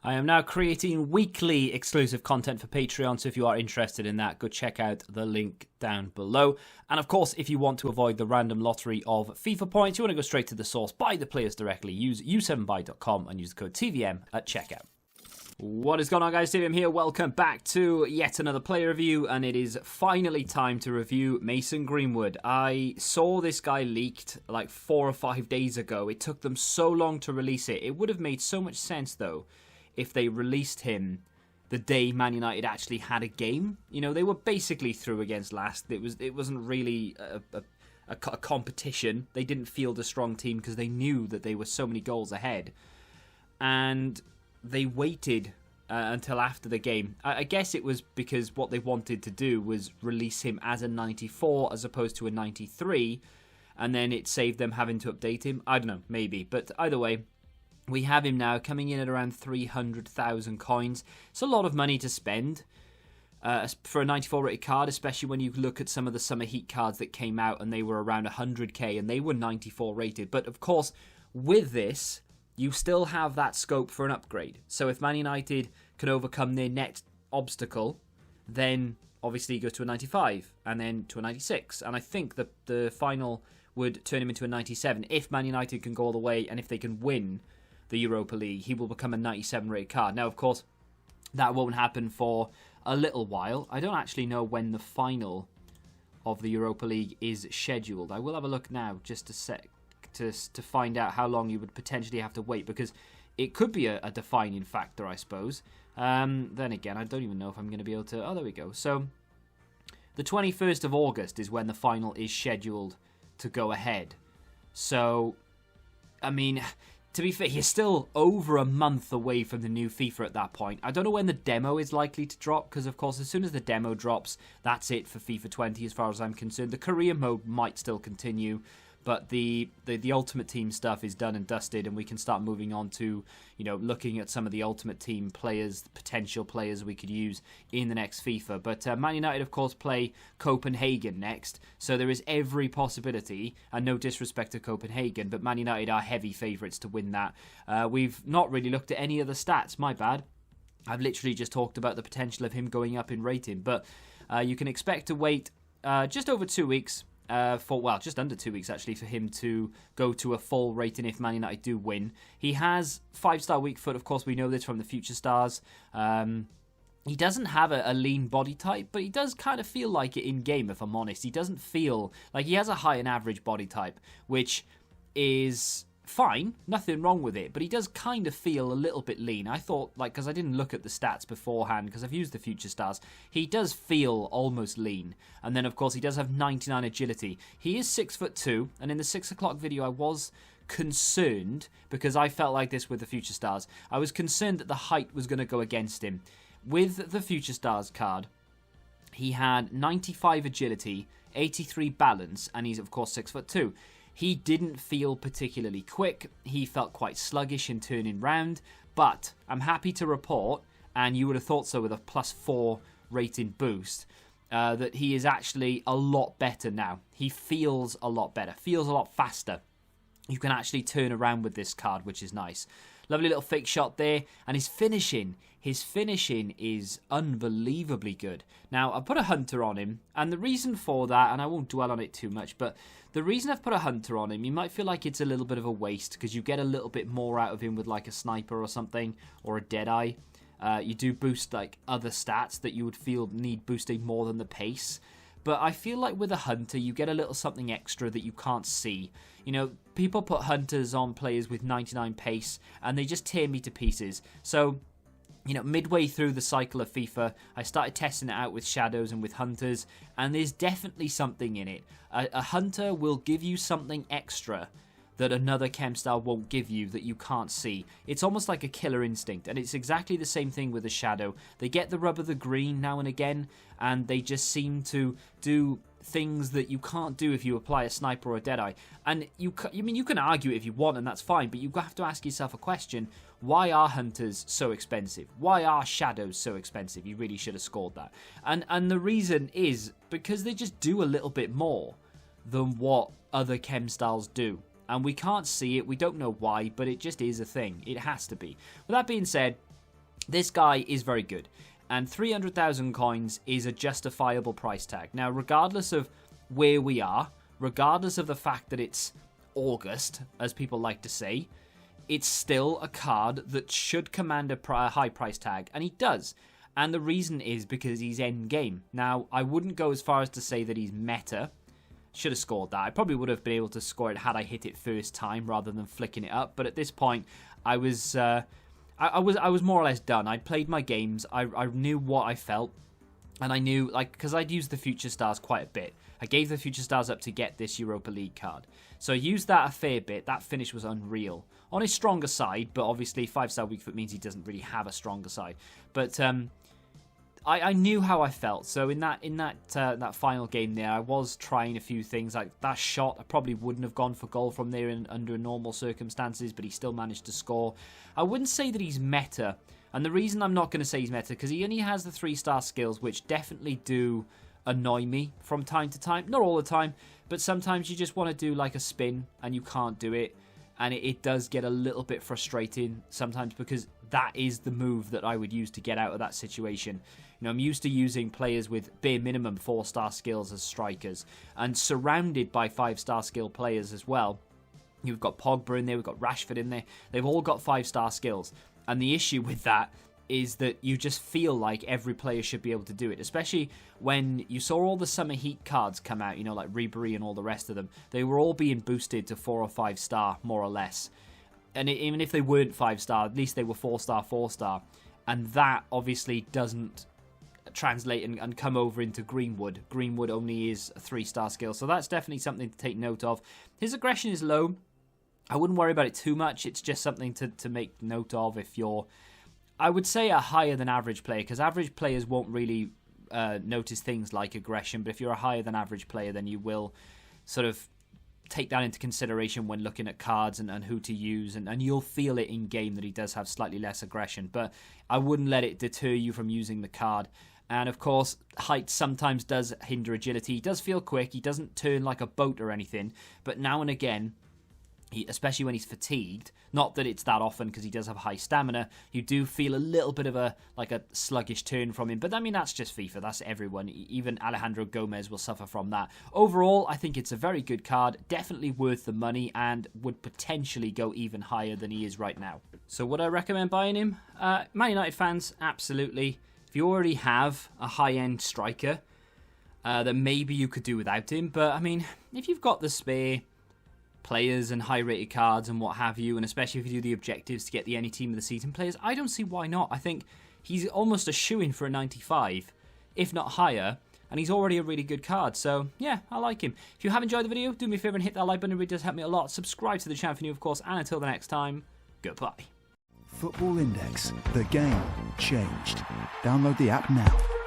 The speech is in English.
I am now creating weekly exclusive content for Patreon, so if you are interested in that, go check out the link down below. And of course, if you want to avoid the random lottery of FIFA points, you want to go straight to the source, buy the players directly, use u7buy.com and use the code TVM at checkout. What is going on, guys? TVM here. Welcome back to yet another player review, and it is finally time to review Mason Greenwood. I saw this guy leaked like 4 or 5 days ago. It took them so long to release it. It would have made so much sense, though, if they released him the day Man United actually had a game. You know, they were basically through against last. It wasn't really a competition. They didn't field a strong team because they knew that they were so many goals ahead. And they waited until after the game. I guess it was because what they wanted to do was release him as a 94 as opposed to a 93. And then it saved them having to update him. I don't know, maybe. But either way, we have him now coming in at around 300,000 coins. It's a lot of money to spend for a 94 rated card, especially when you look at some of the Summer Heat cards that came out and they were around 100k and they were 94 rated. But of course, with this, you still have that scope for an upgrade. So if Man United can overcome their net obstacle, then obviously he goes to a 95 and then to a 96. And I think the final would turn him into a 97. If Man United can go all the way and if they can win the Europa League, he will become a 97 rated card. Now, of course, that won't happen for a little while. I don't actually know when the final of the Europa League is scheduled. I will have a look now just to find out how long you would potentially have to wait, because it could be a defining factor, I suppose. Then again, I don't even know if I'm going to be able to... Oh, there we go. So, the 21st of August is when the final is scheduled to go ahead. So, I mean, to be fair, you're still over a month away from the new FIFA at that point. I don't know when the demo is likely to drop, because, of course, as soon as the demo drops, that's it for FIFA 20 as far as I'm concerned. The career mode might still continue, but the Ultimate Team stuff is done and dusted, and we can start moving on to, you know, looking at some of the Ultimate Team players, potential players we could use in the next FIFA. But Man United, of course, play Copenhagen next, so there is every possibility, and no disrespect to Copenhagen, but Man United are heavy favourites to win that. We've not really looked at any of the stats, my bad. I've literally just talked about the potential of him going up in rating, but you can expect to wait just over 2 weeks, just under 2 weeks actually, for him to go to a full rating if Man United do win. He has 5-star weak foot, of course, we know this from the Future Stars. He doesn't have a lean body type, but he does kind of feel like it in game, if I'm honest. He doesn't feel like he has a high and average body type, which is fine, nothing wrong with it, but he does kind of feel a little bit lean. I thought, like, because I didn't look at the stats beforehand, because I've used the Future Stars, he does feel almost lean. And then, of course, he does have 99 agility. He is 6'2", and in the 6 o'clock video, I was concerned, because I felt like this with the Future Stars. I was concerned that the height was going to go against him. With the Future Stars card, he had 95 agility, 83 balance, and he's, of course, 6'2". He didn't feel particularly quick. He felt quite sluggish in turning round. But I'm happy to report, and you would have thought so with a +4 rating boost, that he is actually a lot better now. He feels a lot better, feels a lot faster. You can actually turn around with this card, which is nice. Lovely little fake shot there. And his finishing is unbelievably good. Now, I've put a Hunter on him, and the reason for that, and I won't dwell on it too much, but the reason I've put a Hunter on him, you might feel like it's a little bit of a waste, because you get a little bit more out of him with like a Sniper or something, or a Deadeye. You do boost like other stats that you would feel need boosting more than the pace. But I feel like with a Hunter, you get a little something extra that you can't see. You know, people put Hunters on players with 99 pace, and they just tear me to pieces. So, you know, midway through the cycle of FIFA, I started testing it out with Shadows and with Hunters, and there's definitely something in it. A Hunter will give you something extra that another chem style won't give you, that you can't see. It's almost like a killer instinct, and it's exactly the same thing with a Shadow. They get the rub of the green now and again, and they just seem to do things that you can't do if you apply a Sniper or a Deadeye. And you can argue it if you want, and that's fine, but you have to ask yourself a question: why are Hunters so expensive? Why are Shadows so expensive? You really should have scored that. And the reason is because they just do a little bit more than what other chem styles do. And we can't see it, we don't know why, but it just is a thing. It has to be. With that being said, This guy is very good, and 300,000 coins is a justifiable price tag. Now, regardless of where we are, regardless of the fact that it's August, as people like to say, it's still a card that should command a high price tag, and he does. And the reason is because he's end game. Now, I wouldn't go as far as to say that he's meta. Should have scored that. I probably would have been able to score it had I hit it first time rather than flicking it up. But at this point, I was more or less done. I'd played my games. I knew what I felt. And I knew, like, because I'd used the Future Stars quite a bit. I gave the Future Stars up to get this Europa League card. So I used that a fair bit. That finish was unreal. On his stronger side, but obviously 5-star weak foot means he doesn't really have a stronger side. But I knew how I felt. So in that final game there, I was trying a few things. Like that shot, I probably wouldn't have gone for goal from there under normal circumstances, but he still managed to score. I wouldn't say that he's meta. And the reason I'm not going to say he's meta, because he only has the 3-star skills, which definitely do annoy me from time to time. Not all the time, but sometimes you just want to do like a spin and you can't do it. And it does get a little bit frustrating sometimes, because that is the move that I would use to get out of that situation. You know, I'm used to using players with bare minimum 4-star skills as strikers, and surrounded by 5-star skill players as well. You've got Pogba in there, we've got Rashford in there. They've all got 5-star skills. And the issue with that is that you just feel like every player should be able to do it, especially when you saw all the Summer Heat cards come out, you know, like Ribery and all the rest of them. They were all being boosted to 4 or 5-star, more or less. And even if they weren't 5-star, at least they were 4-star, 4-star. And that obviously doesn't translate and come over into Greenwood. Greenwood only is a 3-star skill, so that's definitely something to take note of. His aggression is low. I wouldn't worry about it too much. It's just something to make note of if you're, I would say, a higher than average player, because average players won't really notice things like aggression, but if you're a higher than average player, then you will sort of take that into consideration when looking at cards and who to use, and you'll feel it in game that he does have slightly less aggression, but I wouldn't let it deter you from using the card. And of course, height sometimes does hinder agility. He does feel quick, he doesn't turn like a boat or anything, but now and again, especially when he's fatigued, not that it's that often because he does have high stamina, you do feel a little bit of a sluggish turn from him. But I mean, that's just FIFA, that's everyone. Even Alejandro Gomez will suffer from that. Overall, I think it's a very good card, definitely worth the money, and would potentially go even higher than he is right now. So would I recommend buying him? Man United fans, absolutely. If you already have a high-end striker, then maybe you could do without him. But I mean, if you've got the spare players and high-rated cards and what have you, and especially if you do the objectives to get the any team of the season players, I don't see why not. I think he's almost a shoo-in for a 95, if not higher, and he's already a really good card. So yeah, I like him. If you have enjoyed the video, do me a favour and hit that like button. It really does help me a lot. Subscribe to the channel if you're new, of course, and until the next time, goodbye. Football Index. The game changed. Download the app now.